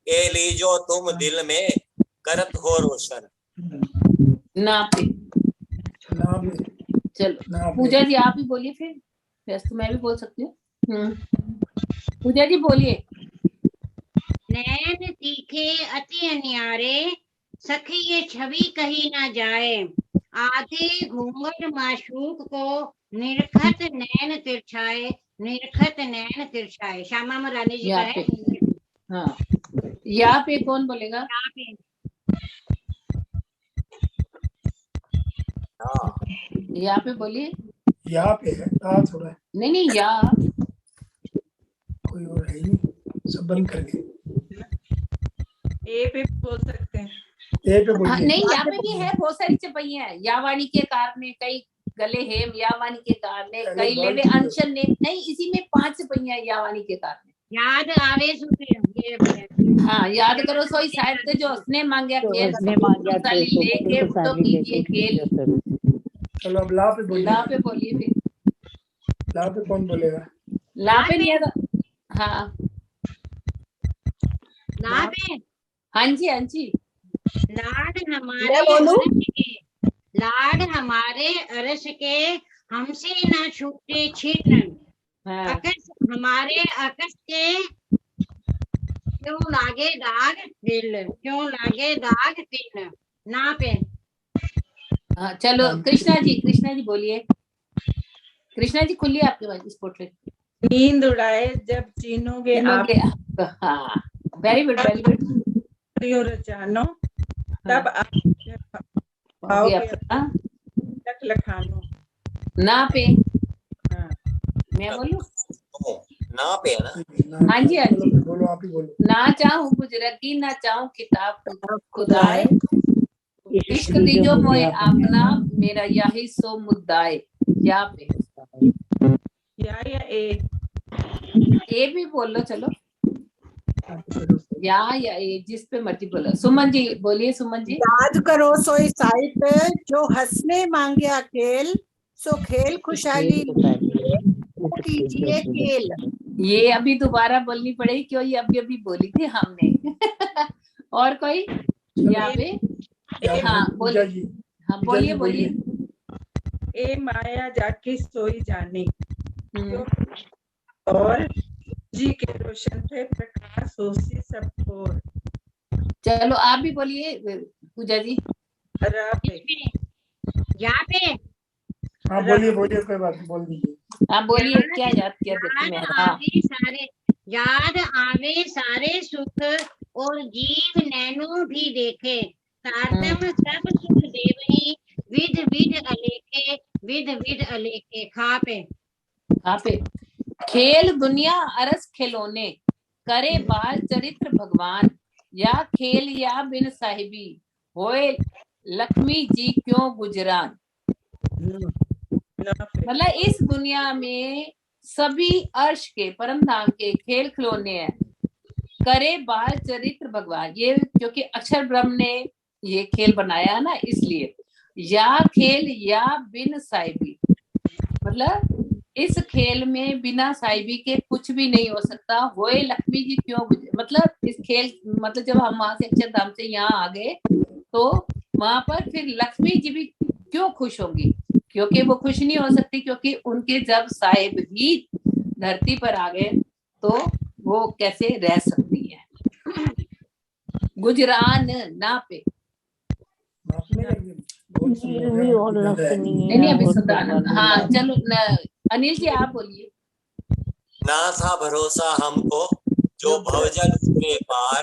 ए लीजो तुम दिल में करत हो रोशन। ना पे। ना पे, चलो ना पे। पूजा जी आप भी बोलिए फिर, वैसे तो मैं भी बोल सकती हूँ। पूजा जी बोलिए। नैन तीखे अति अन्यारे, सखी ये छवि कही ना जाए, आधे घूंघट माशूक को, निरखत नैन तिरछाए, निरखत नैन तिरछाए। श्यामा मरानी जी का यहाँ है। पे, हाँ यहाँ पे कौन बोलेगा? यहाँ पे हाँ यहाँ पे बोलिए। यहाँ पे है, कहा थोड़ा है, नहीं नहीं, यहाँ कोई और है ही नहीं, सब बंद कर गए। ए पे बोल सकते हैं। ए पे हाँ, बोलिए। नहीं यहाँ पे भी है, बहुत सारी चपैया है। या वाणी के कारणे कई गले हेम, या वाणी के कारणे पहले कई बाल लेवे ठीक है। अनशन ने, नहीं इसी में 5 चपैया है या वाणी के कारणे। याद आवे सुखे ये हाँ याद करो सोई साहित्य, जो हंसने मांगया तो खेल, हंसने सब मांगया साली खेल, लेके तो तो कीजिए खेल। चलो अब ला पे बोलिए। ला पे बोलिए फिर। ला पे कौन बोलेगा? ला पे नहीं आता। हाँ ना पे। हाँ जी, हाँ जी। लाड मैं हमारे बोलूं? अरस के, लाड हमारे अरस के, हमसे ना छूटे छिन्न, हाँ अकस हमारे अकस के, क्यों लागे दाग दिल, क्यों लागे दाग दिल। ना पे। हाँ चलो कृष्णा जी बोलिए। कृष्णा जी खुली है आपके पास स्पॉटलाइट। नींद उड़ाए जब चीनोगे आप, हाँ वेरी गुड, वेरी गुड। जानो तब आप हो गया आओगे आपका। लख लखानो। ना पे, हाँ। मैं बोलूं? ना पे है ना। हाँ जी, हाँ जी। बोलो, आप ही बोलो। ना चाहूं बुजुर्गी, ना चाहूं किताब खुदाए, इश्क दीजो मोए अपना, मेरा यही सो मुद्दाए। या पे, या ए। ए भी बोलो चलो, या ए, जिस पे मर्जी बोलो। सुमन जी बोलिए, सुमन जी। याद करो सोई साहित्य, जो हंसने मांगे खेल, सो खेल खुशहाली वो कीजिए खेल। ये अभी दोबारा बोलनी पड़ेगी, क्यों? ये अभी अभी बोली थी हमने। और कोई यहाँ पे? हाँ पूजा बोलिए। जी, हाँ पूजा जी बोलिए। ए माया जाके सोई जाने, और जी के रोशन थे प्रकाश होसी सब और। चलो आप भी बोलिए पूजा जी। रा पे। या पे। हाँ बोलिए, बोलिए, कोई बात नहीं, बोल दीजिए। आप बोलिए, क्या याद किया देखो याद मेरा। आवे सारे, याद आवे सारे सुख, और जीव नैनो भी देखे, तारतम सब सुख देवही, विध विध अलेखे, विध विध अलेखे। खा पे। हाँ पे, खेल दुनिया अरस खिलौने, करे बाल चरित्र भगवान, या खेल या बिन साहिबी, होए लक्ष्मी जी क्यों गुजरान। मतलब इस दुनिया में सभी अर्श के परम धाम के खेल खिलौने हैं, करे बाल चरित्र भगवान। ये क्योंकि अक्षर ब्रह्म ने ये खेल बनाया ना, इसलिए या खेल या बिन साहिबी, मतलब इस खेल में बिना साहिबी के कुछ भी नहीं हो सकता। होए लक्ष्मी जी क्यों, मतलब इस खेल, मतलब जब हम वहां से अक्षरधाम से यहाँ आ गए तो वहां पर फिर लक्ष्मी जी भी क्यों खुश होंगी, क्योंकि वो खुश नहीं हो सकती, क्योंकि उनके जब साहिब ही धरती पर आ गए तो वो कैसे रह सकती है। गुजरान ना पे भी और लखनी नहीं अभी सदानंद। हाँ चलो अनिल जी आप बोलिए। ना था भरोसा हमको जो भवजल उतरे पार,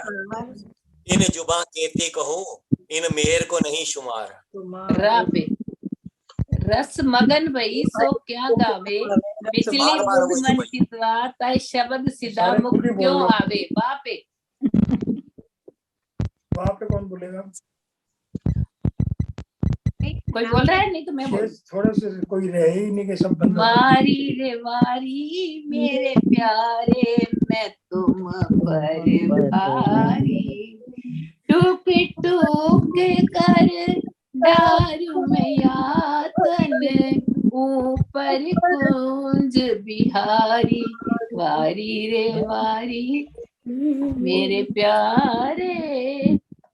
इन जुबां कहती कहूँ इन मेहर को नहीं शुमार। रा पे रस मगन भई सो क्या गावे, पिछली बुध मन चितवा तय शब्द सिदा मुख क्यों आवे। वहां पे कौन बोलेगा? कोई बोल रहा है? नहीं तो मैं बोल, थोड़े से कोई रहे ही नहीं कि सब बंद। वारी रे वारी मेरे प्यारे मैं तुम पर भारी, टूक टूक कर डारू में यातन ऊपर कुंज बिहारी, वारी रे वारी मेरे प्यारे,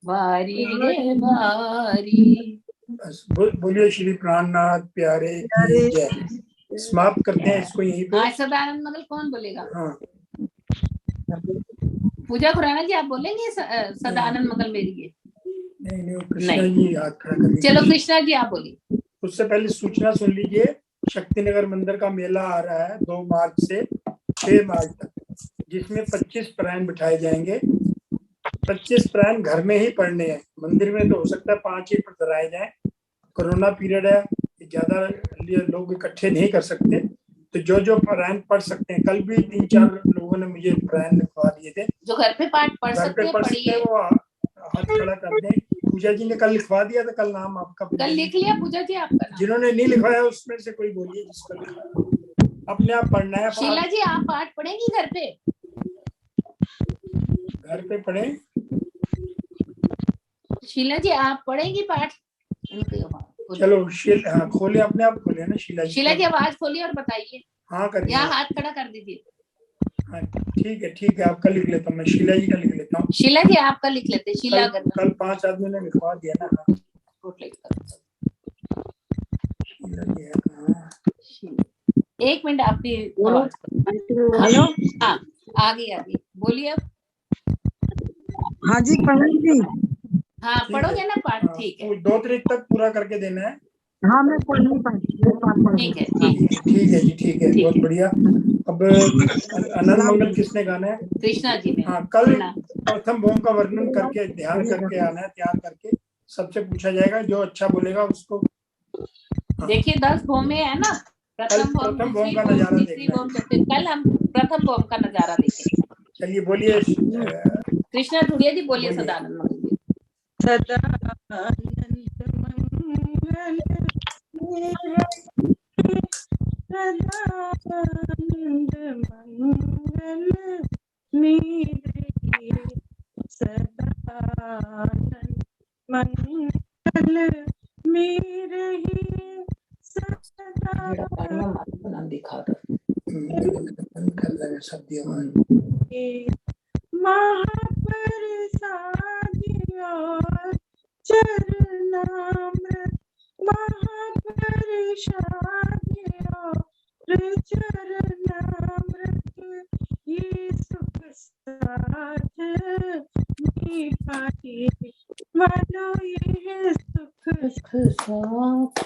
वारी रे वारी। बस बोलिए श्री प्राणनाथ प्यारे की जय। समाप्त करते हैं इसको यहीं पे। सदानंद मंगल कौन बोलेगा? हाँ पूजा खुराना जी आप बोलेंगे सदानंद मंगल मेरी है? नहीं कृष्णा जी हाथ खड़ा कर लीजिए। चलो कृष्णा जी आप बोलिए। उससे पहले सूचना सुन लीजिए, शक्तिनगर मंदिर का मेला आ रहा है 2 मार्च से 6 मार्च तक, जिसमें 25 प्राण बिठाए जाएंगे। 25 प्राण घर में ही पढ़ने हैं, मंदिर में तो हो सकता है 5 ही पढ़ाए जाए। कोरोना पीरियड है, ज्यादा लोग इकट्ठे नहीं कर सकते, तो जो प्राण पढ़ सकते हैं। कल भी 3-4 लोगों ने मुझे प्राण लिखवा दिए थे। जो घर पे पाठ पढ़ सकते हैं वो हाथ खड़ा कर दें। पूजा जी ने कल लिखवा दिया था, कल नाम आपका कल लिख लिया पूजा जी आपका। जिन्होंने नहीं लिखवाया उसमें से कोई बोलिए जिसका लिखा। अपने आप पढ़ना है। शीला जी आप पाठ पढ़ेंगी घर पे? घर पे पढ़े। शीला जी आप पढ़ेंगी पाठ? चलो हाँ खोले, अपने आप खोले ना शीला जी। शीला जी आवाज खोलिए और बताइए। हाँ करिए, यहाँ हाथ खड़ा कर दीजिए। हाँ ठीक है आपका लिख लेता हूँ, मैं शीला जी का लिख लेता हूँ। शीला जी आपका लिख लेते। शीला कल 5 आदमी ने लिखवा दिया ना। शीला जी है कहाँ? 1 मिनट आपकी हेलो हाँ आ गई बोलिए अब। हाँ जी पढ़ूंगी। हाँ पढ़ोगे ना पाठ? ठीक है 2 तारीख तक पूरा करके देना है। हाँ मैं पढ़ूंगी। ठीक है जी ठीक है बहुत बढ़िया। अब अनंत मंगल किसने गाना है? कृष्णा जी ने। हाँ कल प्रथम भोम का वर्णन करके ध्यान करके आना है, तैयार करके सबसे पूछा जाएगा, जो अच्छा बोलेगा उसको। देखिए 10 भोमे है ना, प्रथम भोम का नजारा देखना है। कल हम प्रथम भोम का नजारा देखेंगे। चलिए बोलिए कृष्णा धुड़िया जी बोलिए सदानंद मंगल जी। सदानंद मंगल सदानंद मंगल मेरे, सदानंद मंगल मेरे सदा दिखा महाप्रसाद और चरणामृत, महाप्रसाद और चरणामृत, ये सुख साथ में पाए मानो ये सुख साथ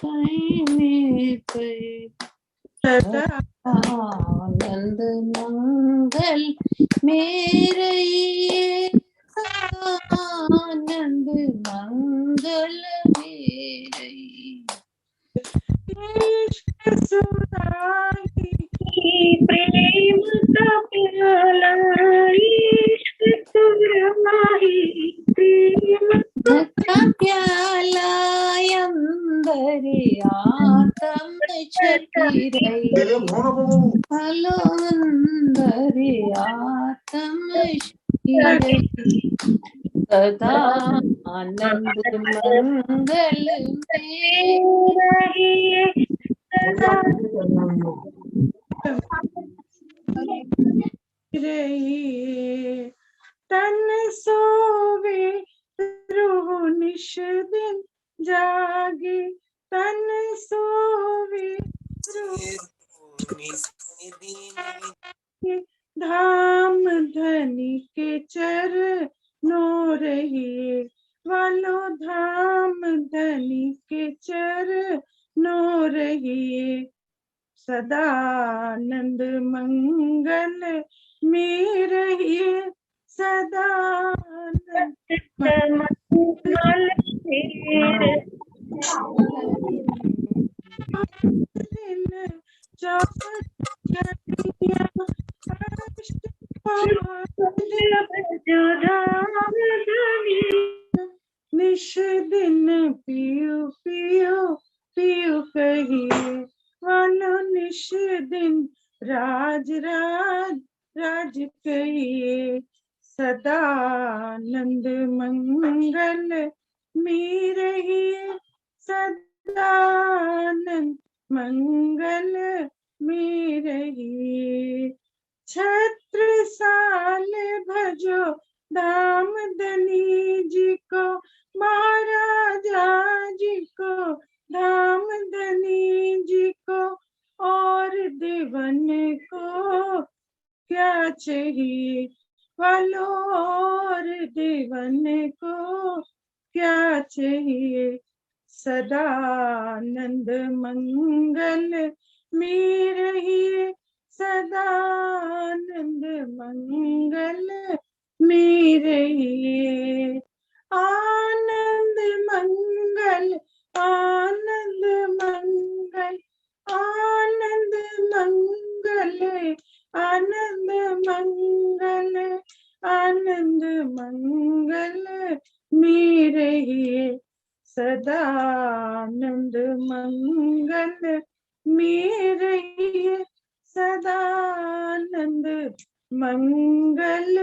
में पे सदा आनंद मंगल मेरे, आनंद मंगल मेरे। इश्क सुराही प्रेम का प्याला, इश्क सुराही प्रेम का प्याला अंदर आत्म छकी रही, हलो सदा आनंद मंगल में रहिए सदा रहिए। तन सोवे रूह निश दिन जागे, तन सोवे धाम धनी के चरणों रहिए, वालो धाम धनी के चरणों रहिए। सदा आनंद मंगल में रहिए, सदा आनंद मंगल दिन चौपट चढ़िया जो धाम धनी निश दिन पियो पियो पियो कहिए, वालो निश दिन राज राज राज कहिए। सदा आनंद मंगल में रहिए, सदा आनंद मंगल में रहिए। छत्रसाल भजो धाम धनी जी को, महाराजा जी को धाम धनी जी को, और देवन को क्या चाहिए, वालो और देवन को क्या चाहिए। सदा आनंद मंगल में रहिए, सदा आनंद मंगल में रहिए। आनंद मंगल आनंद मंगल आनंद मंगल आनंद मंगल आनंद मंगल में रहिए, सदा आनंद मंगल में रहिए, सदा आनंद मंगल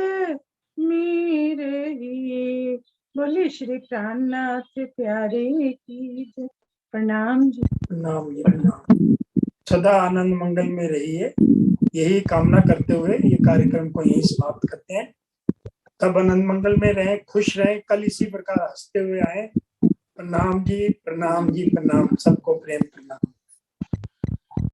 में रहिए। बोले श्री प्राणनाथ प्यारे की जय। प्रणाम जी। प्रणाम जी, प्रणाम। सदा आनंद मंगल में रहिए, यही कामना करते हुए ये कार्यक्रम को यहीं समाप्त करते हैं। सब आनंद मंगल में रहें, खुश रहें, कल इसी प्रकार हंसते हुए आए। प्रणाम जी, प्रणाम जी, प्रणाम। सबको प्रेम प्रणाम।